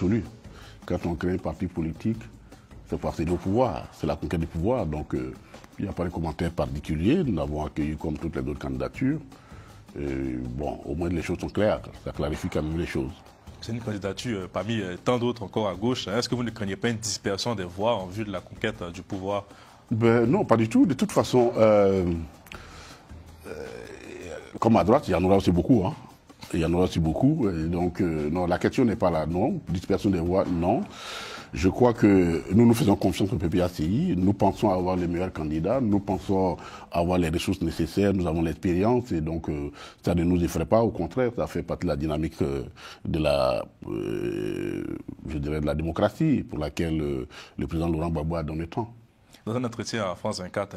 absolue. Quand on crée un parti politique, c'est pour accéder au pouvoir, c'est la conquête du pouvoir. Donc, il n'y a pas de commentaires particuliers. Nous l'avons accueilli comme toutes les autres candidatures. Et, bon, au moins les choses sont claires, ça clarifie quand même les choses. C'est une candidature parmi tant d'autres encore à gauche. Est-ce que vous ne craignez pas une dispersion des voix en vue de la conquête du pouvoir? Ben, non, pas du tout. De toute façon, comme à droite, il y en aura aussi beaucoup. Hein. Il y en aura aussi beaucoup. Et donc, non, la question n'est pas là, non. Dispersion des voix, non. Je crois que nous faisons confiance au PPACI. Nous pensons avoir les meilleurs candidats. Nous pensons avoir les ressources nécessaires. Nous avons l'expérience. Et donc, ça ne nous effraie pas. Au contraire, ça fait partie de la dynamique de la, je dirais, de la démocratie pour laquelle le président Laurent Gbagbo a donné temps. Dans un entretien à France 24,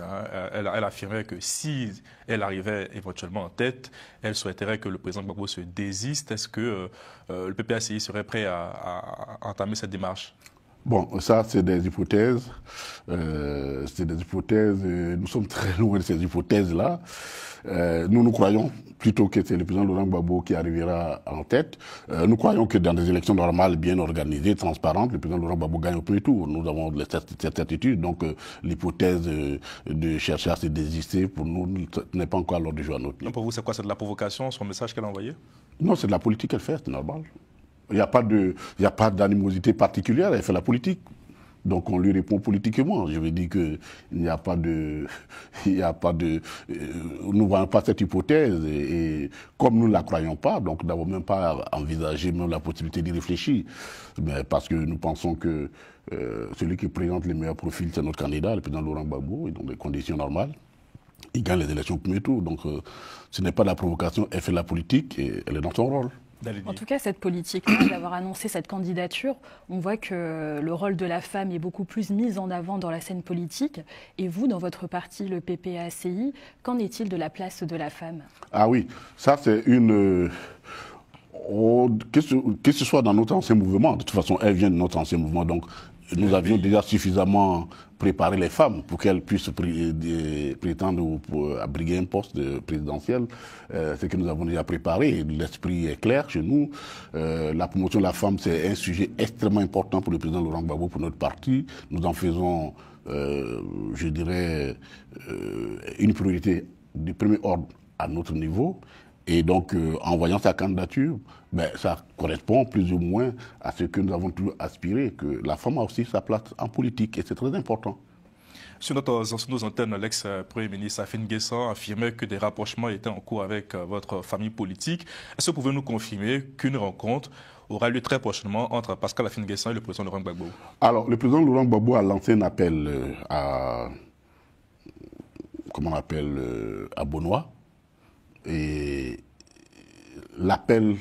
elle affirmait que si elle arrivait éventuellement en tête, elle souhaiterait que le président Gbagbo se désiste. Est-ce que le PPACI serait prêt à entamer cette démarche? Bon, ça, c'est des hypothèses. Nous sommes très loin de ces hypothèses-là. Nous croyons plutôt que c'est le président Laurent Gbagbo qui arrivera en tête. Nous croyons que dans des élections normales, bien organisées, transparentes, le président Laurent Gbagbo gagne au premier tour. Nous avons cette certitude. Donc, l'hypothèse de chercher à se désister, pour nous, n'est pas encore à l'ordre du jour à notre niveau. Pour vous, c'est quoi? C'est de la provocation, son message qu'elle a envoyé? Non, c'est de la politique qu'elle fait, c'est normal. Il n'y a pas d'animosité particulière, elle fait la politique. Donc on lui répond politiquement. Je veux dire qu'il n'y a pas de... nous ne voyons pas cette hypothèse. Et comme nous ne la croyons pas, donc nous n'avons même pas envisagé même la possibilité d'y réfléchir. Mais parce que nous pensons que celui qui présente les meilleurs profils, c'est notre candidat, le président Laurent Gbagbo, et dans des conditions normales. Il gagne les élections au premier tour. Donc ce n'est pas de la provocation, elle fait la politique et elle est dans son rôle. En tout cas, cette politique, d'avoir annoncé cette candidature, on voit que le rôle de la femme est beaucoup plus mis en avant dans la scène politique. Et vous, dans votre parti, le PPACI, qu'en est-il de la place de la femme? Ah oui, ça c'est une... que ce soit dans notre ancien mouvement, de toute façon, elle vient de notre ancien mouvement, donc nous avions déjà suffisamment préparé les femmes pour qu'elles puissent prétendre à briguer un poste présidentiel. Ce que nous avons déjà préparé, l'esprit est clair chez nous. La promotion de la femme, c'est un sujet extrêmement important pour le président Laurent Gbagbo, pour notre parti. Nous en faisons, je dirais, une priorité du premier ordre à notre niveau. Et donc, en voyant sa candidature, ben, ça correspond plus ou moins à ce que nous avons toujours aspiré, que la femme a aussi sa place en politique, et c'est très important. Sur nos antennes, l'ex-premier ministre Afin N'Guessan affirmait que des rapprochements étaient en cours avec votre famille politique. Est-ce que vous pouvez nous confirmer qu'une rencontre aura lieu très prochainement entre Pascal Afin N'Guessan et le président Laurent Gbagbo? Alors, le président Laurent Gbagbo a lancé un appel à Bonois, et l'appel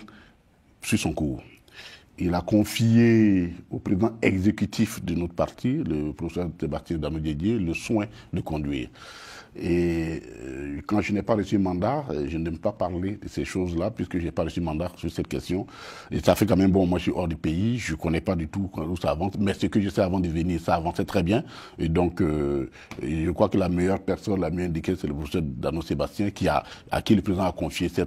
suit son cours. Il a confié au président exécutif de notre parti, le professeur Sébastien Dano-Didier, le soin de conduire. Et quand je n'ai pas reçu mandat, je n'aime pas parler de ces choses-là, puisque je n'ai pas reçu mandat sur cette question. Et ça fait quand même, bon, moi je suis hors du pays, je ne connais pas du tout où ça avance, mais ce que je sais avant de venir, ça avançait très bien. Et donc, je crois que la meilleure personne, la mieux indiquée, c'est le professeur Dano-Sébastien, à qui le président a confié ce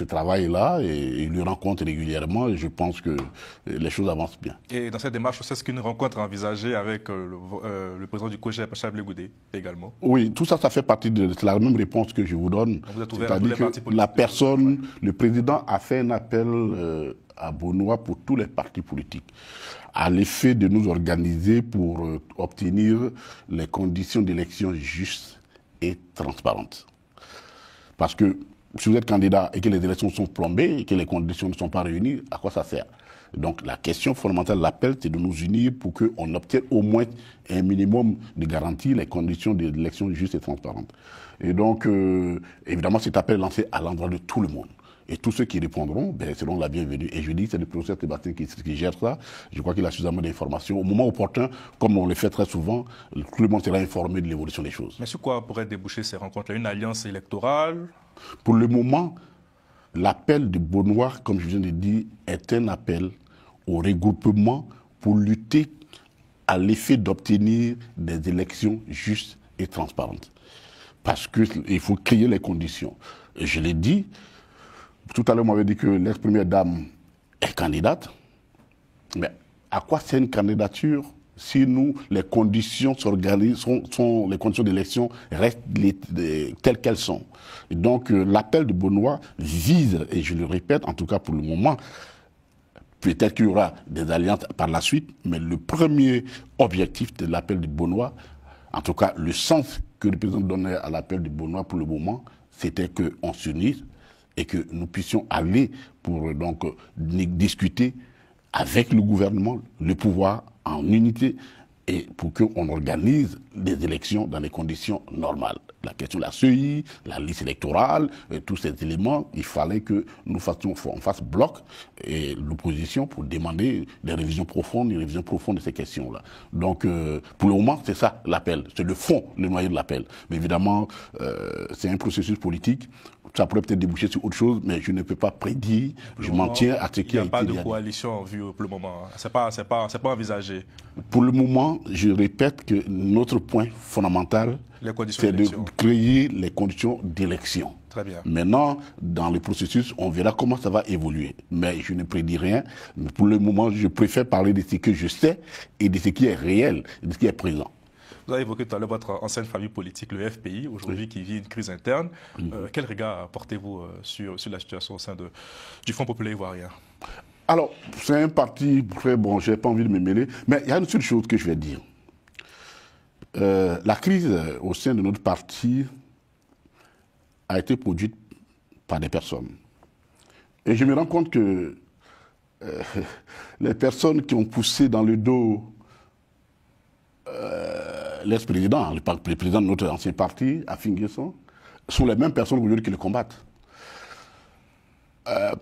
travail-là, et il lui rencontre régulièrement, et je pense que les choses avancent bien. Et dans cette démarche, c'est ce qu'une rencontre envisagée avec le président du COJEP, Chablé Goudé, également? Oui, tout ça, ça fait partie de la même réponse que je vous donne. C'est-à-dire que la personne, le président a fait un appel à Bonois pour tous les partis politiques, à l'effet de nous organiser pour obtenir les conditions d'élection justes et transparentes. Parce que si vous êtes candidat et que les élections sont plombées et que les conditions ne sont pas réunies, à quoi ça sert? Donc la question fondamentale de l'appel, c'est de nous unir pour qu'on obtienne au moins un minimum de garantie, les conditions de l'élection justes et transparentes. Et donc, évidemment, cet appel est lancé à l'endroit de tout le monde. Et tous ceux qui répondront ben, seront la bienvenue. Et je dis que c'est le professeur Sébastien qui gère ça. Je crois qu'il a suffisamment d'informations. Au moment opportun, comme on le fait très souvent, tout le monde sera informé de l'évolution des choses. Mais sur quoi pourrait déboucher ces rencontres-là? Une alliance électorale? Pour le moment, l'appel de Bonois, comme je viens de dire, est un appel au regroupement pour lutter à l'effet d'obtenir des élections justes et transparentes. Parce qu'il faut créer les conditions. Et je l'ai dit, tout à l'heure, on m'avait dit que l'ex-première dame est candidate. Mais à quoi c'est une candidature si nous, les conditions s'organisent, les conditions d'élection restent telles qu'elles sont. Et donc l'appel de Benoît vise, et je le répète, en tout cas pour le moment, peut-être qu'il y aura des alliances par la suite, mais le premier objectif de l'appel de Benoît, en tout cas le sens que le président donnait à l'appel de Benoît pour le moment, c'était qu'on s'unisse et que nous puissions aller pour donc discuter avec le gouvernement, le pouvoir en unité et pour qu'on organise des élections dans des conditions normales. La question de la CEI, la liste électorale, tous ces éléments, il fallait que nous fasse bloc et l'opposition pour demander des révisions profondes de ces questions-là. Donc, pour le moment, c'est ça l'appel, c'est le fond, le noyau de l'appel. Mais évidemment, c'est un processus politique. Ça pourrait peut-être déboucher sur autre chose, mais je ne peux pas prédire. Je m'en tiens à ce qui a été dit. Il n'y a pas de coalition en vue pour le moment. C'est pas envisagé. Pour le moment, je répète que notre point fondamental, c'est de créer les conditions d'élection. Très bien. Maintenant, dans le processus, on verra comment ça va évoluer. Mais je ne prédis rien. Mais pour le moment, je préfère parler de ce que je sais et de ce qui est réel, de ce qui est présent. Vous avez évoqué tout à l'heure votre ancienne famille politique, le FPI, aujourd'hui qui vit une crise interne. Quel regard portez-vous sur la situation au sein du Front populaire ivoirien? Alors, c'est un parti très bon, je n'ai pas envie de me mêler, mais il y a une seule chose que je vais dire. La crise au sein de notre parti a été produite par des personnes. Et je me rends compte que les personnes qui ont poussé dans le dos l'ex-président, le président de notre ancien parti, Afin Guesson, sont les mêmes personnes aujourd'hui qui le combattent.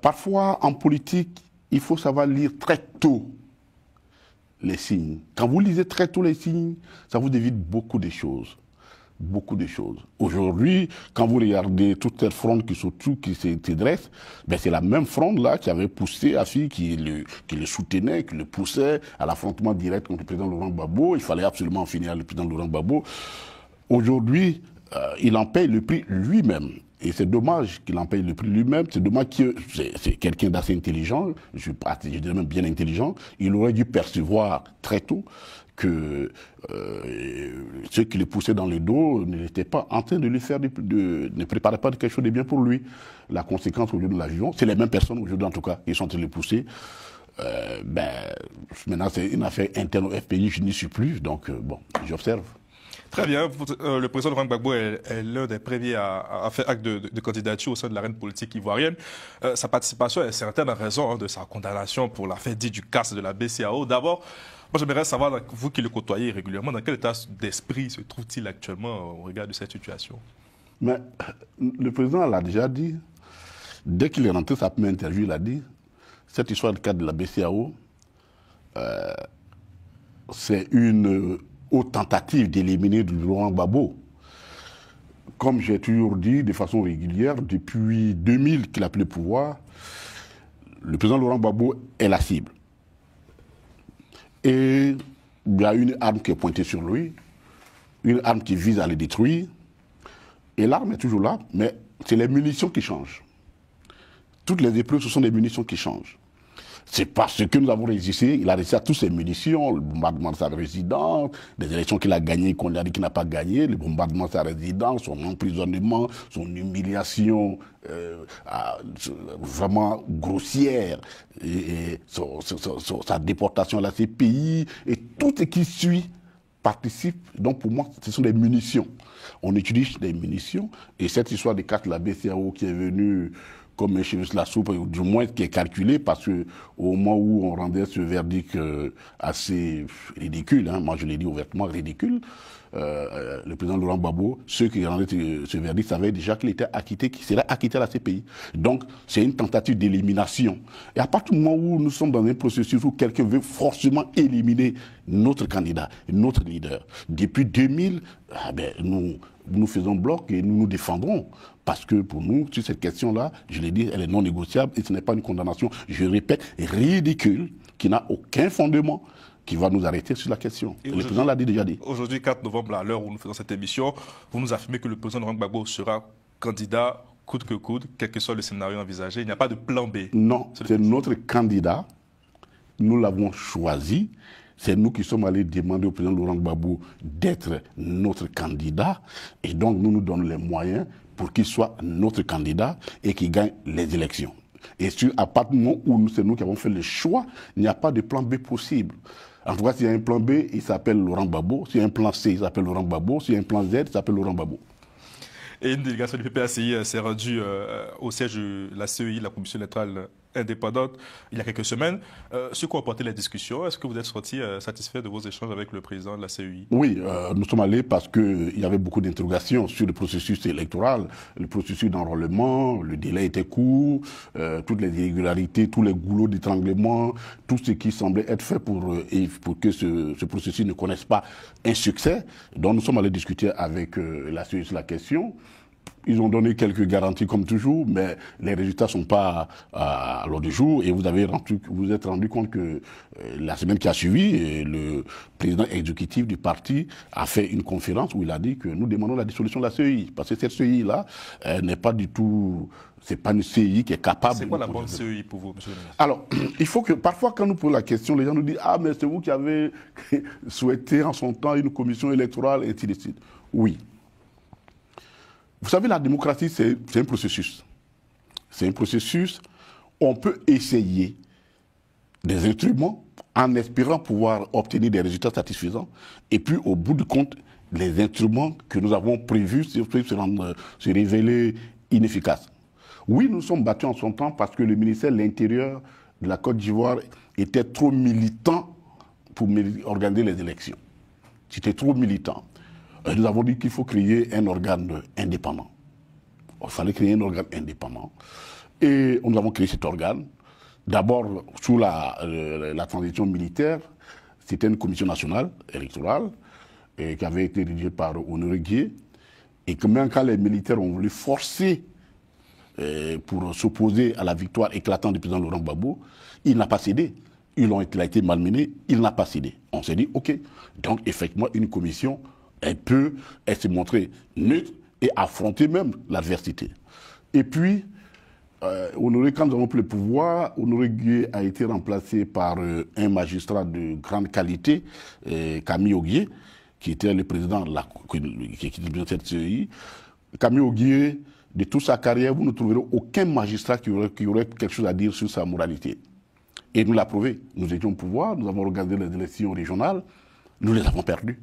Parfois, en politique, il faut savoir lire très tôt les signes. Quand vous lisez très tôt les signes, ça vous évite beaucoup de choses. Beaucoup de choses. Aujourd'hui, quand vous regardez toute cette fronde qui se dresse, ben c'est la même fronde-là qui avait poussé Afi, qui le soutenait, qui le poussait à l'affrontement direct contre le président Laurent Gbagbo. Il fallait absolument en finir avec le président Laurent Gbagbo. Aujourd'hui, il en paye le prix lui-même. Et c'est dommage qu'il en paye le prix lui-même. C'est dommage que c'est quelqu'un d'assez intelligent, je dirais même bien intelligent. Il aurait dû percevoir très tôt que ceux qui le poussaient dans le dos n'étaient pas en train de lui faire, ne préparaient pas quelque chose de bien pour lui. La conséquence aujourd'hui de la vivons, c'est les mêmes personnes aujourd'hui en tout cas qui sont en train de le pousser. Maintenant c'est une affaire interne au FPI, je n'y suis plus, donc bon, j'observe. Très bien. Le président Laurent Gbagbo est l'un des premiers à faire acte de candidature au sein de l'arène politique ivoirienne. Sa participation est certaine en raison de sa condamnation pour l'affaire dite du casse de la BCEAO. D'abord, moi j'aimerais savoir, vous qui le côtoyez régulièrement, dans quel état d'esprit se trouve-t-il actuellement au regard de cette situation? Mais le président l'a déjà dit, dès qu'il est rentré sa première interview, il a dit, cette histoire de casse de la BCEAO, c'est une haute tentative d'éliminer Laurent Gbagbo. Comme j'ai toujours dit de façon régulière, depuis 2000 qu'il a pris le pouvoir, le président Laurent Gbagbo est la cible. Et il y a une arme qui est pointée sur lui, une arme qui vise à le détruire. Et l'arme est toujours là, mais c'est les munitions qui changent. Toutes les épreuves, ce sont des munitions qui changent. C'est parce que nous avons résisté, il a résisté à toutes ces munitions, le bombardement de sa résidence, des élections qu'il a gagnées, qu'on a dit qu'il n'a pas gagné, le bombardement de sa résidence, son emprisonnement, son humiliation vraiment grossière, et sa déportation à la CPI, et tout ce qui suit participe. Donc pour moi, ce sont des munitions. On utilise des munitions, et cette histoire de carte de la BCEAO qui est venue comme un cheveu sur la soupe, ou du moins qui est calculé, parce qu'au moment où on rendait ce verdict assez ridicule, hein, moi je l'ai dit ouvertement, ridicule, le président Laurent Gbagbo, ceux qui rendaient ce verdict savaient déjà qu'il était acquitté, qu'il serait acquitté à la CPI. Donc c'est une tentative d'élimination. Et à partir du moment où nous sommes dans un processus où quelqu'un veut forcément éliminer notre candidat, notre leader, depuis 2000, nous faisons bloc et nous nous défendrons. Parce que pour nous, sur cette question-là, je l'ai dit, elle est non négociable et ce n'est pas une condamnation, je répète, ridicule, qui n'a aucun fondement, qui va nous arrêter sur la question. Et le président l'a déjà dit. Aujourd'hui, 4 novembre, à l'heure où nous faisons cette émission, vous nous affirmez que le président Laurent Gbagbo sera candidat coûte que coûte, quel que soit le scénario envisagé. Il n'y a pas de plan B. Non, c'est notre candidat. Nous l'avons choisi. C'est nous qui sommes allés demander au président Laurent Gbagbo d'être notre candidat. Et donc, nous nous donnons les moyens pour qu'il soit notre candidat et qu'il gagne les élections. Et à partir du moment où c'est nous qui avons fait le choix, il n'y a pas de plan B possible. En tout cas, s'il y a un plan B, il s'appelle Laurent Gbagbo. S'il y a un plan C, il s'appelle Laurent Gbagbo. S'il y a un plan Z, il s'appelle Laurent Gbagbo. Et une délégation du PPACI s'est rendue au siège de la CEI, la Commission électorale indépendante, il y a quelques semaines. Sur quoi ont porté les discussions? Est-ce que vous êtes sorti satisfait de vos échanges avec le président de la CEI? Oui, nous sommes allés parce qu'il y avait beaucoup d'interrogations sur le processus électoral, le processus d'enrôlement, le délai était court, toutes les irrégularités, tous les goulots d'étranglement, tout ce qui semblait être fait pour que ce processus ne connaisse pas un succès. Donc nous sommes allés discuter avec la CEI sur la question. Ils ont donné quelques garanties comme toujours, mais les résultats ne sont pas à l'ordre du jour. Et vous vous êtes rendu compte que la semaine qui a suivi, le président exécutif du parti a fait une conférence où il a dit que nous demandons la dissolution de la CEI. Parce que cette CEI-là n'est pas du tout... C'est pas une CEI qui est capable... C'est quoi la bonne CEI pour vous, monsieur le ministre? Alors, il faut que... Parfois, quand nous posons la question, les gens nous disent « Ah, mais c'est vous qui avez souhaité en son temps une commission électorale, et ainsi de suite. » Oui. Vous savez, la démocratie, c'est un processus. C'est un processus, on peut essayer des instruments en espérant pouvoir obtenir des résultats satisfaisants. Et puis, au bout du compte, les instruments que nous avons prévus se révéler inefficaces. Oui, nous sommes battus en son temps parce que le ministère de l'Intérieur de la Côte d'Ivoire était trop militant pour organiser les élections. C'était trop militant. Nous avons dit qu'il faut créer un organe indépendant. Il fallait créer un organe indépendant. Et nous avons créé cet organe. D'abord, sous la transition militaire, c'était une commission nationale électorale qui avait été dirigée par Honoré Guier. Et que même quand les militaires ont voulu forcer pour s'opposer à la victoire éclatante du président Laurent Gbagbo, il n'a pas cédé. Il a été malmené, il n'a pas cédé. On s'est dit, OK. Donc, effectivement, une commission... Elle se montrer neutre et affronter même l'adversité. Et puis, Honoré, quand nous avons pris le pouvoir, Honoré Guier a été remplacé par un magistrat de grande qualité, Camille Oguier, qui était le président de cette CEI. Camille Oguier, de toute sa carrière, vous ne trouverez aucun magistrat qui aurait quelque chose à dire sur sa moralité. Et nous l'a prouvé. Nous étions au pouvoir, nous avons regardé les élections régionales, nous les avons perdues.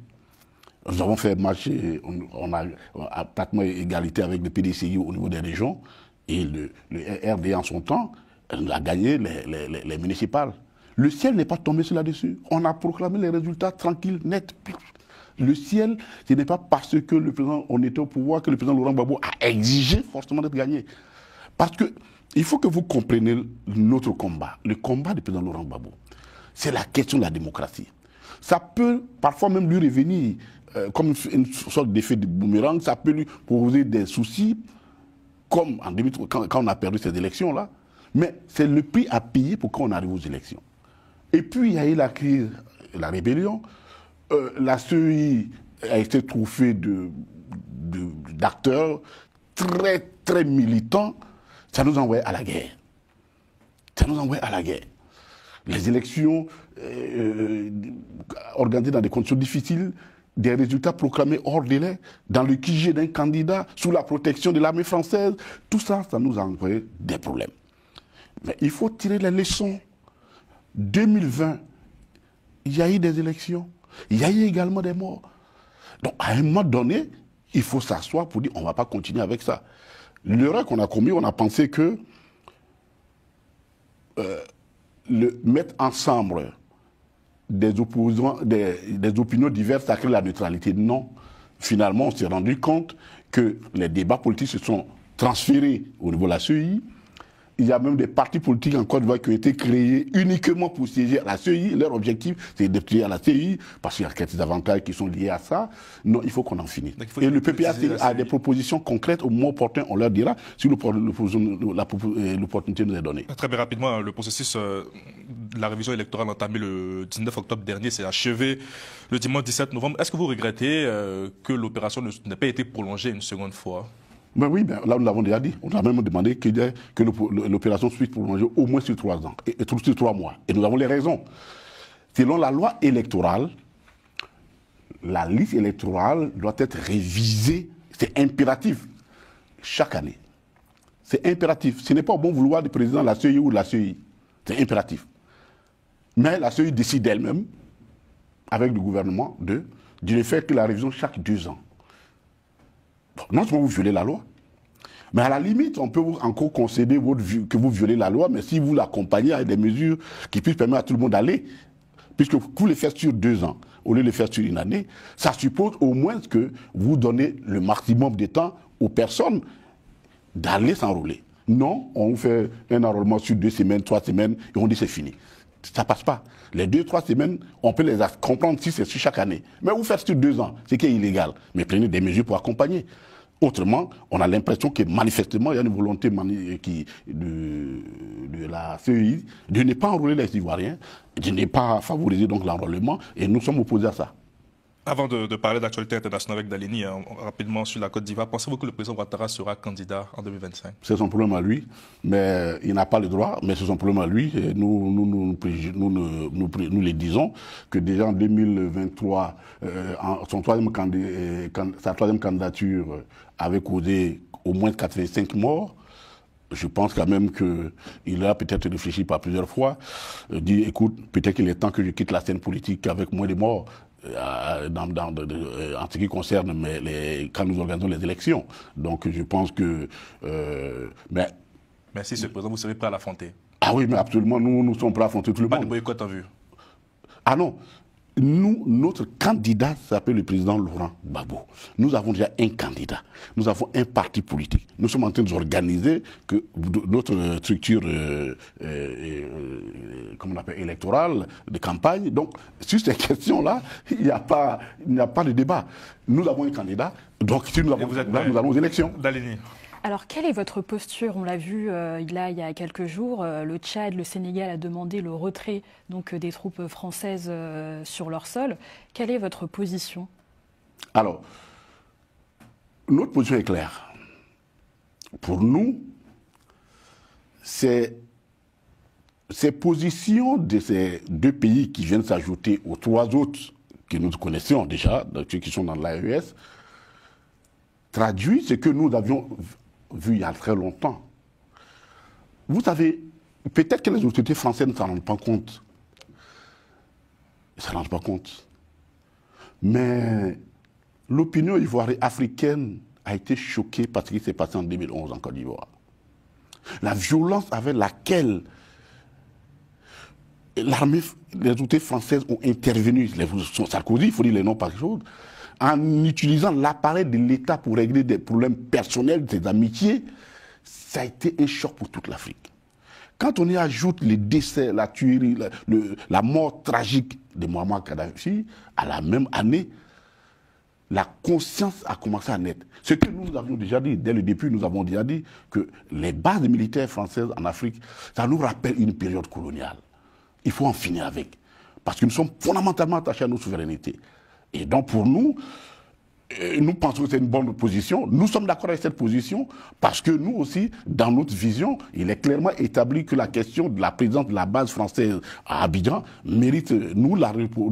Nous avons fait marcher, on a pratiquement égalité avec le PDCI au niveau des régions, et le RD en son temps, on a gagné les municipales. Le ciel n'est pas tombé sur là-dessus. On a proclamé les résultats tranquilles, nets. Le ciel, ce n'est pas parce que le président, on était au pouvoir que le président Laurent Gbagbo a exigé forcément d'être gagné. Parce que il faut que vous compreniez notre combat, le combat du président Laurent Gbagbo. C'est la question de la démocratie. Ça peut parfois même lui revenir comme une sorte d'effet de boomerang, ça peut lui poser des soucis, comme en 2003, quand on a perdu ces élections-là. Mais c'est le prix à payer pour qu'on arrive aux élections. Et puis, il y a eu la crise, la rébellion. La CEI a été trouffée d'acteurs très, très militants. Ça nous envoie à la guerre. Ça nous envoie à la guerre. Les élections organisées dans des conditions difficiles, des résultats proclamés hors délai, dans le QG d'un candidat, sous la protection de l'armée française, tout ça, ça nous a envoyé des problèmes. Mais il faut tirer les leçons. 2020, il y a eu des élections, il y a eu également des morts. Donc, à un moment donné, il faut s'asseoir pour dire on ne va pas continuer avec ça. L'erreur qu'on a commis, on a pensé que mettre ensemble des opposants, des opinions diverses, ça crée la neutralité. Non. Finalement, on s'est rendu compte que les débats politiques se sont transférés au niveau de la CEI. Il y a même des partis politiques en Côte d'Ivoire qui ont été créés uniquement pour siéger à la CEI. Leur objectif, c'est de siéger à la CEI, parce qu'il y a quelques avantages qui sont liés à ça. Non, il faut qu'on en finisse. Et le PPACI a des propositions concrètes. Au moment opportun, on leur dira si l'opportunité nous est donnée. Très bien rapidement, le processus de la révision électorale entamé le 19 octobre dernier s'est achevé le dimanche 17 novembre. Est-ce que vous regrettez que l'opération n'ait pas été prolongée une seconde fois? Ben oui, ben là nous l'avons déjà dit. On a même demandé que l'opération puisse prolonger au moins sur 3 ans, et sur 3 mois. Et nous avons les raisons. Selon la loi électorale, la liste électorale doit être révisée. C'est impératif. Chaque année. C'est impératif. Ce n'est pas au bon vouloir du président de la CEI ou de la CEI. C'est impératif. Mais la CEI décide elle-même, avec le gouvernement, de ne faire que la révision chaque 2 ans. Bon, non seulement vous violez la loi, mais à la limite, on peut encore concéder que vous violez la loi, mais si vous l'accompagnez avec des mesures qui puissent permettre à tout le monde d'aller, puisque vous les faites sur 2 ans, au lieu de les faire sur une année, ça suppose au moins que vous donnez le maximum de temps aux personnes d'aller s'enrôler. Non, on fait un enrôlement sur 2 semaines, 3 semaines, et on dit c'est fini. Ça ne passe pas. Les 2-3 semaines, on peut les comprendre si c'est sur chaque année. Mais vous faites sur 2 ans, c'est qui est illégal. Mais prenez des mesures pour accompagner. Autrement, on a l'impression que manifestement, il y a une volonté de la CEI de ne pas enrôler les Ivoiriens, de ne pas favoriser donc l'enrôlement, et nous sommes opposés à ça. Avant de parler d'actualité internationale avec Dalini, rapidement sur la Côte d'Ivoire, pensez-vous que le président Ouattara sera candidat en 2025? C'est son problème à lui, mais il n'a pas le droit, mais c'est son problème à lui. Et nous les disons que déjà en 2023, sa troisième candidature avait causé au moins 85 morts. Je pense quand même qu'il a peut-être réfléchi par plusieurs fois, dit écoute, peut-être qu'il est temps que je quitte la scène politique avec moins de morts. En ce qui concerne quand nous organisons les élections. Donc je pense que... mais si ce président, vous serez prêt à l'affronter? Ah oui, mais absolument, nous sommes prêts à affronter tout le monde. Pas de boycott en vue? Ah non. Notre candidat s'appelle le président Laurent Gbagbo. Nous avons déjà un candidat. Nous avons un parti politique. Nous sommes en train d'organiser notre structure comment on appelle, électorale, de campagne. Donc, sur ces questions-là, il n'y a pas de débat. Nous avons un candidat. Donc, si nous avons nous allons aux élections. Dalini. Alors, quelle est votre posture? On l'a vu il y a quelques jours, le Tchad, le Sénégal a demandé le retrait des troupes françaises sur leur sol. Quelle est votre position? Alors, notre position est claire. Pour nous, ces positions de ces 2 pays qui viennent s'ajouter aux 3 autres que nous connaissions déjà, ceux qui sont dans l'AES, traduit ce que nous avions vu il y a très longtemps. Vous savez, peut-être que les autorités françaises ne s'en rendent pas compte. Ils ne s'en rendent pas compte. Mais l'opinion ivoirienne africaine a été choquée par ce qui s'est passé en 2011 en Côte d'Ivoire. La violence avec laquelle l'armée, les autorités françaises ont intervenu, Sarkozy, il faut dire les noms par chose, en utilisant l'appareil de l'État pour régler des problèmes personnels, des amitiés, ça a été un choc pour toute l'Afrique. Quand on y ajoute les décès, la tuerie, la mort tragique de Muammar Kadhafi, à la même année, la conscience a commencé à naître. Ce que nous avions déjà dit, dès le début, nous avons déjà dit que les bases militaires françaises en Afrique, ça nous rappelle une période coloniale. Il faut en finir avec. Parce que nous sommes fondamentalement attachés à nos souverainetés. Et donc pour nous, nous pensons que c'est une bonne position. Nous sommes d'accord avec cette position parce que nous aussi, dans notre vision, il est clairement établi que la question de la présence de la base française à Abidjan mérite, pour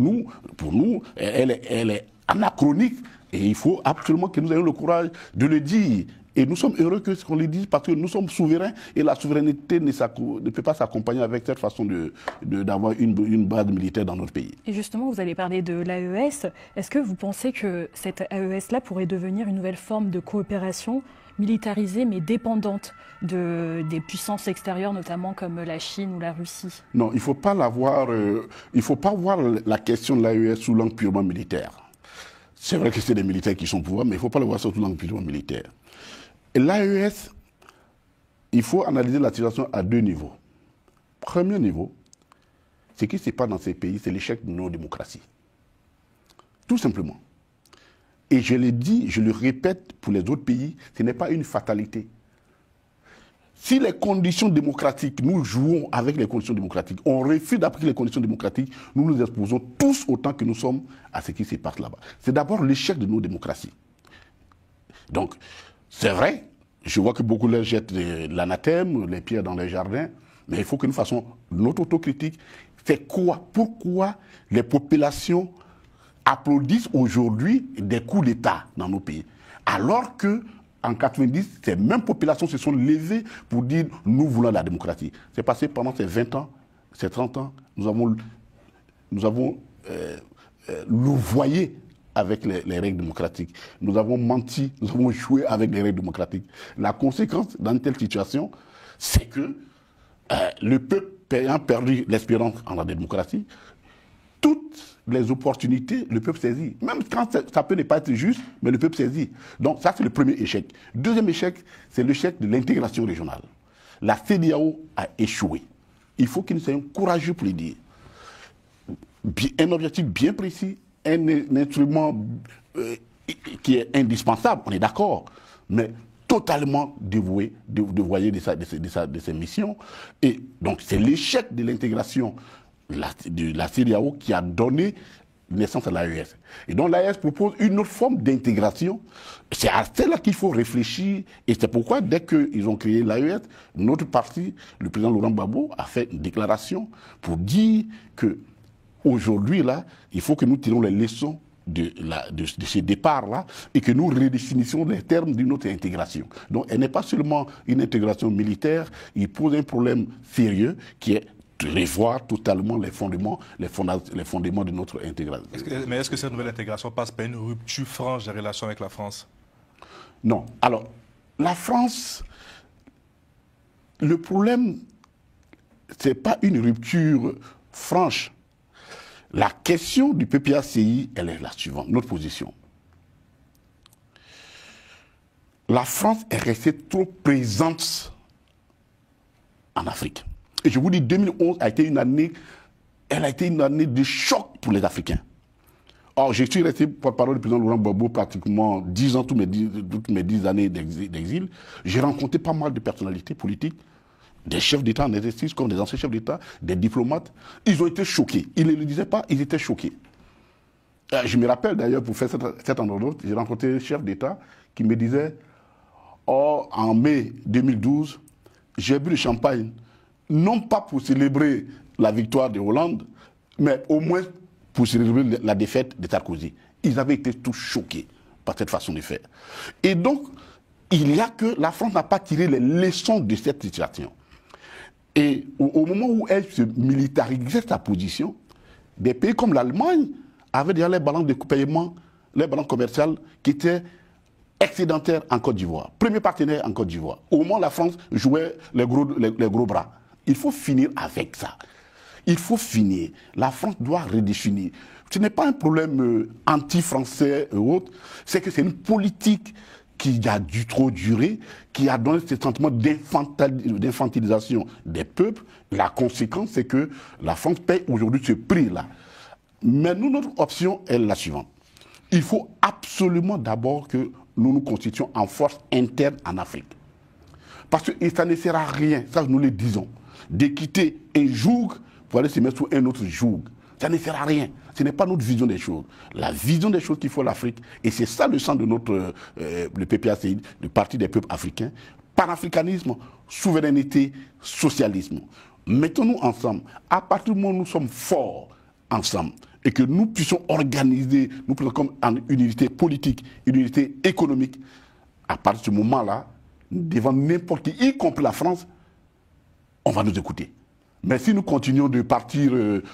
nous, elle est anachronique. Et il faut absolument que nous ayons le courage de le dire. Et nous sommes heureux qu'on le dise parce que nous sommes souverains et la souveraineté ne peut pas s'accompagner avec cette façon d'avoir une base militaire dans notre pays. Et justement, vous allez parler de l'AES. Est-ce que vous pensez que cette AES-là pourrait devenir une nouvelle forme de coopération militarisée mais dépendante des puissances extérieures, notamment comme la Chine ou la Russie? Non, il ne faut pas voir la question de l'AES sous l'angle purement militaire. C'est vrai que c'est des militaires qui sont au pouvoir, mais il ne faut pas le voir sous l'angle purement militaire. L'AES, il faut analyser la situation à 2 niveaux. Premier niveau, ce qui se passe dans ces pays, c'est l'échec de nos démocraties. Tout simplement. Et je l'ai dit, je le répète pour les autres pays, ce n'est pas une fatalité. Si les conditions démocratiques, nous jouons avec les conditions démocratiques, on refuse d'appliquer les conditions démocratiques, nous nous exposons tous autant que nous sommes à ce qui se passe là-bas. C'est d'abord l'échec de nos démocraties. Donc, c'est vrai, Je vois que beaucoup leur jettent l'anathème, les pierres dans les jardins, mais il faut que nous fassions notre autocritique. C'est quoi? Pourquoi les populations applaudissent aujourd'hui des coups d'État dans nos pays? Alors que en 90, ces mêmes populations se sont levées pour dire « nous voulons la démocratie ». C'est passé pendant ces 20 ans, ces 30 ans, nous avons louvoyé avec les règles démocratiques. Nous avons menti, nous avons joué avec les règles démocratiques. La conséquence dans une telle situation, c'est que le peuple ayant perdu l'espérance en la démocratie, toutes les opportunités, le peuple saisit. Même quand ça peut ne pas être juste, mais le peuple saisit. Donc ça, c'est le premier échec. Deuxième échec, c'est l'échec de l'intégration régionale. La CEDEAO a échoué. Il faut que nous soyons courageux pour le dire. Un objectif bien précis, un instrument qui est indispensable, on est d'accord, mais totalement dévoyé de ses missions. Et donc c'est l'échec de l'intégration de la CEDEAO qui a donné naissance à l'AES. Et donc l'AES propose une autre forme d'intégration. C'est à celle-là qu'il faut réfléchir. Et c'est pourquoi, dès qu'ils ont créé l'AES, notre parti, le président Laurent Gbagbo, a fait une déclaration pour dire que aujourd'hui, là, il faut que nous tirons les leçons de ce départ-là et que nous redéfinissions les termes d'une autre intégration. Donc, elle n'est pas seulement une intégration militaire, il pose un problème sérieux qui est de revoir totalement les fondements de notre intégration. Mais est-ce que cette nouvelle intégration passe par une rupture franche des relations avec la France? Non. Alors, la France, le problème, ce n'est pas une rupture franche. La question du PPACI, elle est la suivante, notre position. La France est restée trop présente en Afrique. Et je vous dis, 2011 a été une année de choc pour les Africains. Or, je suis resté porte-parole du président Laurent Gbagbo pratiquement 10 ans, toutes mes 10 années d'exil. J'ai rencontré pas mal de personnalités politiques, des chefs d'État en exercice, comme des anciens chefs d'État, des diplomates. Ils ont été choqués. Ils ne le disaient pas, ils étaient choqués. Je me rappelle d'ailleurs, pour faire cette anecdote, j'ai rencontré un chef d'État qui me disait « Oh, en mai 2012, j'ai bu le champagne, non pas pour célébrer la victoire de Hollande, mais au moins pour célébrer la défaite de Sarkozy. » Ils avaient été tous choqués par cette façon de faire. Et donc, il y a que la France n'a pas tiré les leçons de cette situation. Et au moment où elle se militarisait sa position, des pays comme l'Allemagne avaient déjà les balances de paiement, les balances commerciales qui étaient excédentaires en Côte d'Ivoire. Premier partenaire en Côte d'Ivoire. Au moment où la France jouait les gros bras. Il faut finir avec ça. Il faut finir. La France doit redéfinir. Ce n'est pas un problème anti-français ou autre, c'est que c'est une politique qui a dû trop durer, qui a donné ce sentiment d'infantilisation des peuples. La conséquence, c'est que la France paye aujourd'hui ce prix-là. Mais nous, notre option est la suivante. Il faut absolument d'abord que nous nous constituions en force interne en Afrique. Parce que ça ne sert à rien, ça nous le disons, de quitter un joug pour aller se mettre sous un autre joug. Ça ne sert à rien. Ce n'est pas notre vision des choses. La vision des choses qu'il faut l'Afrique, et c'est ça le sens de notre le PPACI, le Parti des peuples africains, panafricanisme, souveraineté, socialisme. Mettons-nous ensemble. À partir du moment où nous sommes forts ensemble, et que nous puissions organiser, nous puissions comme en une unité politique, une unité économique, à partir de ce moment-là, devant n'importe qui, y compris la France, on va nous écouter. Mais si nous continuons de partir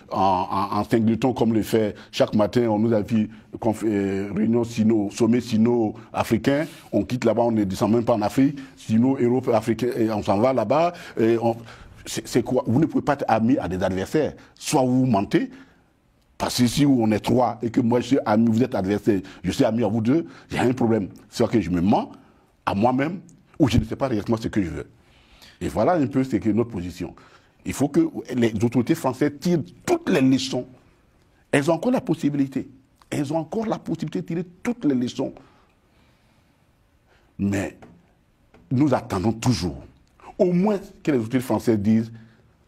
en singleton comme le fait chaque matin, on nous a vu réunion sommet sino-africain, on quitte là-bas, on ne descend même pas en Afrique, sino-Europe africain, et on s'en va là-bas. C'est quoi? Vous ne pouvez pas être ami à des adversaires. Soit vous mentez, parce que si on est trois et que moi je suis ami, vous êtes adversaire, je suis ami à vous deux, il y a un problème. Soit que je me mens à moi-même ou je ne sais pas réellement ce que je veux. Et voilà un peu ce que notre position. Il faut que les autorités françaises tirent toutes les leçons. Elles ont encore la possibilité. Elles ont encore la possibilité de tirer toutes les leçons. Mais nous attendons toujours. Au moins que les autorités françaises disent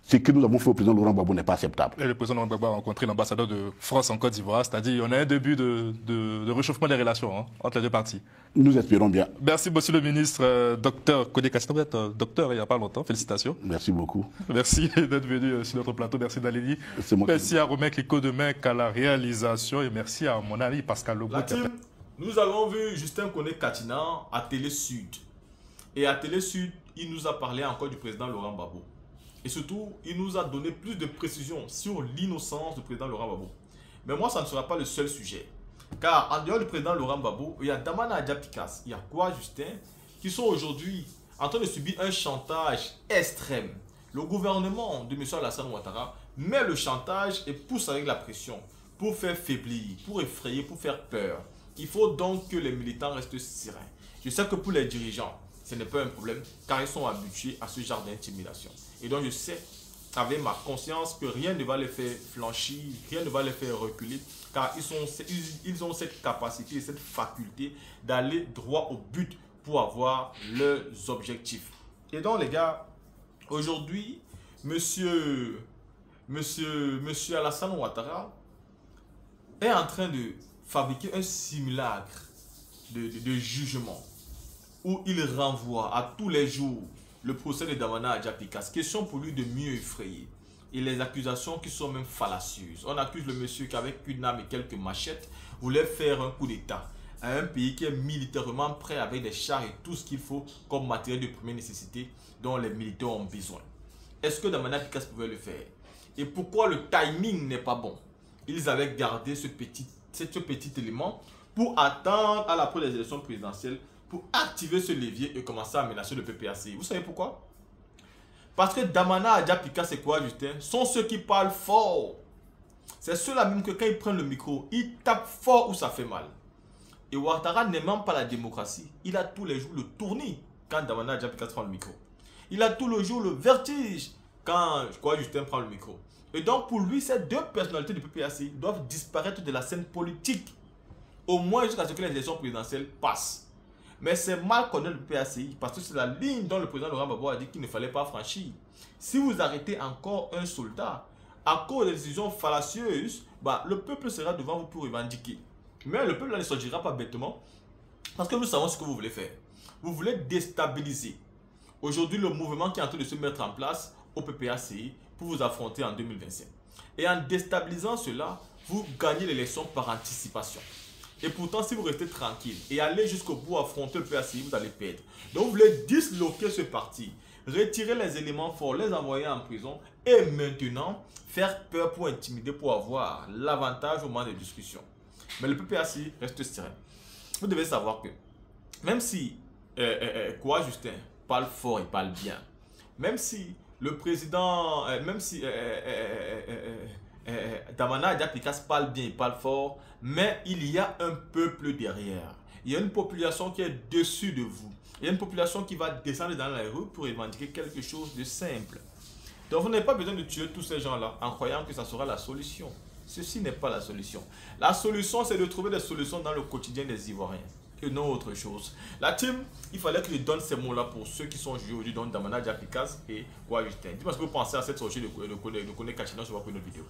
Ce que nous avons fait au président Laurent Gbagbo n'est pas acceptable. Et le président Laurent Gbagbo a rencontré l'ambassadeur de France en Côte d'Ivoire, c'est-à-dire on a un début de réchauffement des relations entre les deux parties. Nous espérons bien. Merci, monsieur le ministre, docteur Kodé Kassina. Vous êtes docteur il n'y a pas longtemps, félicitations. Merci beaucoup. Merci d'être venu sur notre plateau, merci Dalélie. Merci à Romain Clicquot-Demecq à la réalisation et merci à mon ami Pascal Lobo. Nous avons vu Justin Kodé Kassina à Télé Sud. Et à Télé Sud, il nous a parlé encore du président Laurent Gbagbo. Et surtout, il nous a donné plus de précisions sur l'innocence du président Laurent Gbagbo. Mais moi, ça ne sera pas le seul sujet. Car en dehors du président Laurent Gbagbo, il y a Damana Adja Picasse, il y a Kouwa Justin, qui sont aujourd'hui en train de subir un chantage extrême. Le gouvernement de M. Alassane Ouattara met le chantage et pousse avec la pression pour faire faiblir, pour effrayer, pour faire peur. Il faut donc que les militants restent sereins. Je sais que pour les dirigeants, ce n'est pas un problème car ils sont habitués à ce genre d'intimidation. Et donc je sais avec ma conscience que rien ne va les faire flanchir, rien ne va les faire reculer car ils ont cette capacité et cette faculté d'aller droit au but pour avoir leurs objectifs. Et donc les gars, aujourd'hui, monsieur Alassane Ouattara est en train de fabriquer un simulacre de jugement où il renvoie à tous les jours le procès de Damana Adja Picasse. Question pour lui de mieux effrayer. Et les accusations qui sont même fallacieuses. On accuse le monsieur qu'avec une arme et quelques machettes, voulait faire un coup d'État à un pays qui est militairement prêt avec des chars et tout ce qu'il faut comme matériel de première nécessité dont les militaires ont besoin. Est-ce que Damana Picasse pouvait le faire? Et pourquoi le timing n'est pas bon? Ils avaient gardé ce petit élément pour attendre à l'après des élections présidentielles pour activer ce levier et commencer à menacer le PPACI. Vous savez pourquoi? Parce que Damana Adja Picasse et Kouwa Justin sont ceux qui parlent fort. C'est ceux-là même que quand ils prennent le micro, ils tapent fort où ça fait mal. Et Ouattara n'aime pas la démocratie. Il a tous les jours le tournis quand Damana Adja Picasse prend le micro. Il a tous les jours le vertige quand Kouwa Justin prend le micro. Et donc pour lui, ces deux personnalités du PPACI doivent disparaître de la scène politique. Au moins jusqu'à ce que les élections présidentielles passent. Mais c'est mal connaître le PPACI parce que c'est la ligne dont le président Laurent Gbagbo a dit qu'il ne fallait pas franchir. Si vous arrêtez encore un soldat à cause des décisions fallacieuses, le peuple sera devant vous pour revendiquer. Mais le peuple ne sortira pas bêtement parce que nous savons ce que vous voulez faire. Vous voulez déstabiliser aujourd'hui le mouvement qui est en train de se mettre en place au PPACI pour vous affronter en 2025. Et en déstabilisant cela, vous gagnez l'élection par anticipation. Et pourtant, si vous restez tranquille et allez jusqu'au bout affronter le PPACI, vous allez perdre. Donc, vous voulez disloquer ce parti, retirer les éléments forts, les envoyer en prison et maintenant faire peur pour intimider, pour avoir l'avantage au moment des discussions. Mais le PPACI reste serein. Vous devez savoir que même si Kouwa Justin parle fort et parle bien, même si le président, Damana Adja Picasse parle bien, il parle fort, mais il y a un peuple derrière. Il y a une population qui est dessus de vous. Il y a une population qui va descendre dans la rue pour revendiquer quelque chose de simple. Donc vous n'avez pas besoin de tuer tous ces gens-là en croyant que ça sera la solution. Ceci n'est pas la solution. La solution, c'est de trouver des solutions dans le quotidien des Ivoiriens. Et non autre chose. La team, il fallait que je donne ces mots-là pour ceux qui sont joués aujourd'hui, donc Damana Adja Picasse et Kouwa Justin. Dis-moi ce que vous pensez à cette sortie de Kodé Kassina sur votre vidéo.